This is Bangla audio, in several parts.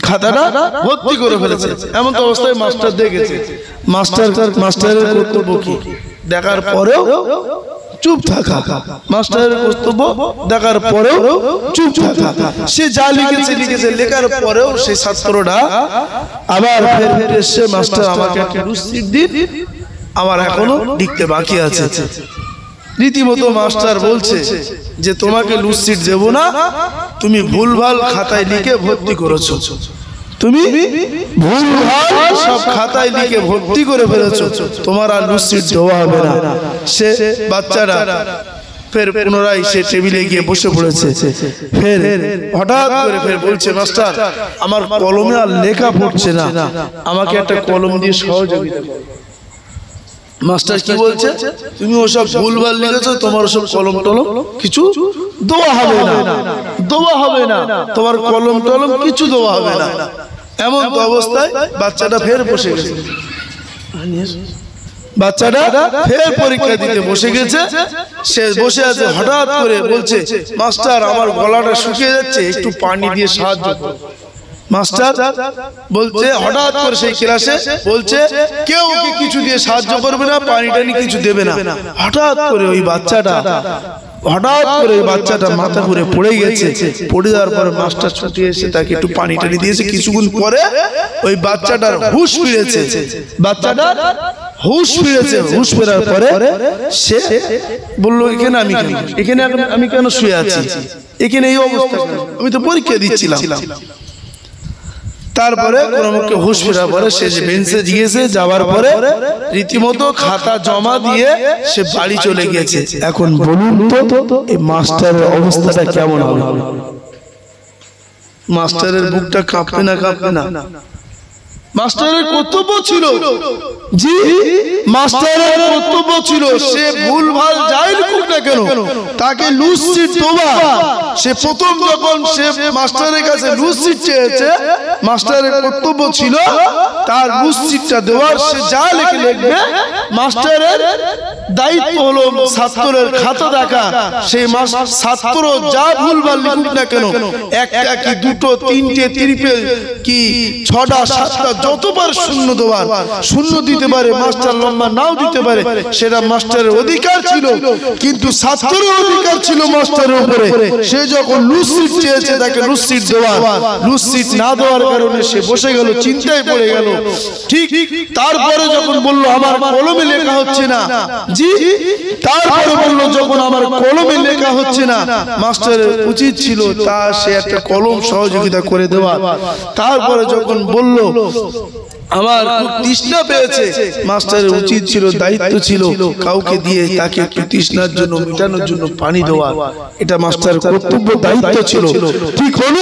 খাতাটা ভর্তি করে ফেলেছে। এমন তো অবস্থায় মাস্টার দেখেছে। মাস্টারের কর্তব্য কি? দেখার পরেও চুপ থাকা। মাস্টারের কর্তব্য দেখার পরেও চুপ থাকা। সে যা লিখেছে লেখার পরেও সেই ছাত্রটা আবার ফের এসে, মাস্টার আমাকে একটা রুসিদ দিন, আমার এখনো লিখতে বাকি আছে। রীতিমতো মাস্টার বলছে যে তোমাকে লুসিট দেব না, তুমি ভুলভাল খাতায় লিখে ভর্তি করেছো, তুমি ভুলভাল সব খাতায় লিখে ভর্তি করে ফেলেছো, তোমার আর লুসিট দেওয়া হবে না। সে বাচ্চাটা ফের পুনরায় সে টেবিলে গিয়ে বসে পড়েছে। ফের হঠাৎ করে ফের বলছে, মাস্টার আমার কলমে আর লেখা পড়ছে না, আমাকে একটা কলম দিয়ে সহযোগিতা করো। মাস্টার কি বলছে, তুমি ওসব ভুলভাল লিখেছো, তোমার ওসব কলম টলম কিছু দেওয়া হবে না, দেওয়া হবে না, তোমার কলম টলম কিছু দেওয়া হবে না। এমন তো অবস্থায় বাচ্চাটা ফের বসে গেছে। বাচ্চাটা ফের পরীক্ষা দিতে বসে গেছে। সে বসে আছে, হঠাৎ করে বলছে, মাস্টার আমার গলাটা শুকিয়ে যাচ্ছে, একটু পানি দিয়ে সাহায্য করো। মাস্টার বলছে, হঠাৎ করে সেই ক্লাসে বলছে, কেউ ওকে কিছু দিয়ে সাহায্য করবে না, পানি টানি কিছু দেবে না। হঠাৎ করে ওই বাচ্চাটা মাথা ঘুরে পড়ে গেছে। পড়ে যাওয়ার পরে মাস্টার ছুটে এসে তাকে একটু পানি টানি দিয়েছে। কিছুক্ষণ পরে ওই বাচ্চাটার হুঁশ ফিরেছে। হুঁশ ফেরার পরে সে বললো, এখানে আমি কেন শুয়ে আছি, এখানে এই অবস্থা, আমি তো পরীক্ষা দিচ্ছিলাম। তারপরে কোনমুখে হুঁশ ফেরার পরে সে বেঞ্চে গিয়েছে। যাওয়ার পরে রীতিমতো খাতা জমা দিয়ে সে বাড়ি চলে গেছে। এখন বলুন তো এই মাস্টারের অবস্থাটা কেমন হবে? মাস্টারের বুকটা কাঁপবে না, কাঁপবে না? মাস্টারের কর্তব্য ছিল, জি মাস্টারের কর্তব্য ছিল, সে ভুলভাল যাই লিখুক না কেন তাকে লুজ সিট দেওয়া। সে প্রথম যখন সে মাস্টারের কাছে লুজ সিট চেয়েছে, মাস্টারের কর্তব্য ছিল তার লুজ সিটটা দেওয়ার। সে যা লিখবে, মাস্টারের দায়িত্ব হলো ছাত্রের খাতা দেখা। সেই ছাত্র যা ভুলভাল লিখুক না কেন, একটা কি দুটো তিনটে ত্রিপল কি ছটা সাতটা যতবার শূন্য দেওয়ার, শূন্য দিতে পারে, মাস্টার লম্বা নাও দিতে পারে, সেটা মাস্টারের অধিকার ছিল। কিন্তু ছাত্রের অধিকার ছিল মাস্টারের উপরে। সে যখন লুজ সিট চেয়েছে তাকে লুজ সিট দেওয়া, লুজ সিট না দেওয়ার কারণে সে বসে গেল, চিন্তায় পড়ে গেল। ঠিক তারপরে যখন বলল আমার কলমে লেখা হচ্ছে না, জি তারপরে বলল যখন আমার কলমে লেখা হচ্ছে না, মাস্টারের উচিত ছিল তা সে একটা কলম সহযোগিতা করে দেওয়া। তারপরে যখন বলল আমার খুব তৃষ্ণা পেয়েছে, মাস্টারের উচিত ছিল, দায়িত্ব ছিল কাউকে দিয়ে তাকে একটু তৃষ্ণার জন্য মেটানোর জন্য পানি দেওয়া। এটা মাস্টারের কর্তব্য, দায়িত্ব ছিল। ঠিক হলো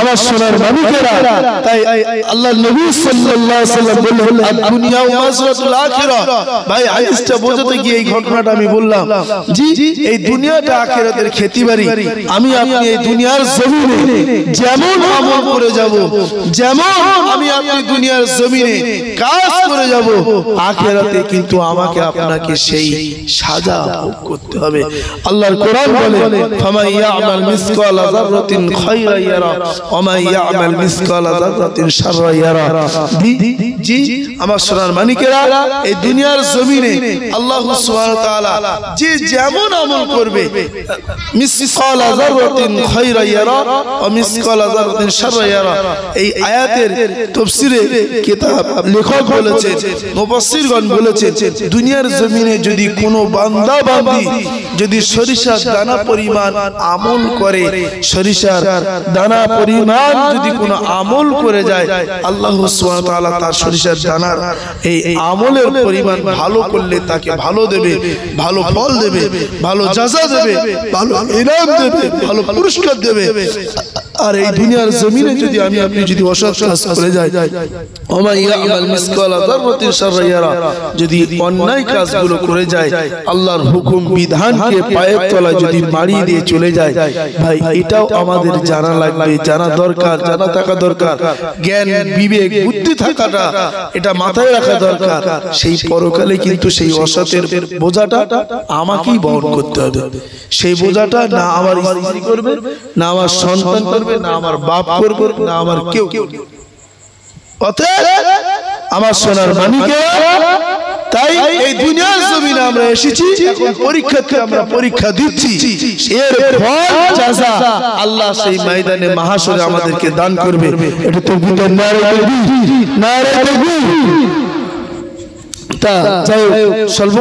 আমার সোনার মানিকেরা? তাই আল্লাহর নবী সাল্লাল্লাহু আলাইহি ওয়াসাল্লাম বললেন, দুনিয়া মাসরাতুল আখিরাহ। ভাই হাদিসটা বোঝাতে গিয়ে এই ঘটনাটা আমি বললাম। জি এই দুনিয়াটা আখিরাতের খেতিবাড়ি। আমি আপনি এই দুনিয়ার জমিনে যেমন আমল করে যাব, যেমন আমি আপনি দুনিয়ার কাজ করে যাব, আখিরাতে কিন্তু আমাকে আপনাকে সেই সাজা ভোগ করতে হবে। আল্লাহর কোরআন বলে, ফামান ইয়ামাল মিসকালা যাররাতিন খায়রান ইয়ারা ওয়া মান ইয়ামাল মিসকালা যাররাতিন শাররান ইয়ারা। জি আমার সোনার মানিকেরা, এই দুনিয়ার জমিনে আল্লাহ সুবহানাহু ওয়া তাআলা যে যেমন আমল করবে, মিসকালা যাররাতিন খায়রান ইয়ারা ওয়া মিসকালা যাররাতিন শাররান ইয়ারা, এই আয়াতের তাফসীরে কিতাব লেখক বলেছেন, মুফাসসিরগণ বলেছেন, দুনিয়ার জমিনে যদি কোনো বান্দা বান্দি যদি সরিষার দানা পরিমাণ আমল করে, সরিষার দানা পরিমাণ যদি কোনো আমল করে যায়, আল্লাহ সুবহানাহু ওয়া তাআলা তার সরিষার দানার এই আমলের পরিমাণ ভালো করলে তাকে ভালো দেবে, ভালো ফল দেবে, ভালো জাযা দেবে, ভালো ইনাম দেবে, ভালো পুরস্কার দেবে। আর এই দুনিয়ার জমিনে যদি আমি আপনি যদি অসৎ কাজ করে যাই, ওমা ইয়ামাল মিসকালা যাররাতিন শাররান ইয়ারা, যদি অন্যায় কাজগুলো করে যায়, আল্লাহর হুকুম বিধানকে পায়ের তলায় যদি মারিয়ে দিয়ে চলে যায়, ভাই এটাও আমাদের জানা লাগবে, জানা দরকার, জানা থাকা দরকার। জ্ঞান বিবেক বুদ্ধি থাকাটা এটা মাথায় রাখা দরকার। সেই পরকালে কিন্তু সেই অসতের বোঝাটা আমাকেই বহন করতে হবে। সেই বোঝাটা না আমার স্ত্রী করবে, না আমার সন্তান করবে, করবে, না আমার বাপ করবে, না আমার কেউ। অতএব আমার সোনার মানিকে, তাই এই দুনিয়ার জমিনে আমরা এসেছি, এখন পরীক্ষাতে আমরা পরীক্ষা দিচ্ছি, এর ফল জাযা আল্লাহ সেই ময়দানে মাহশরে আমাদেরকে দান করবে। এটা তো ভিতর নারে তাকবীর, নারে তাকবীর। তা যাই হোক, স্বল্প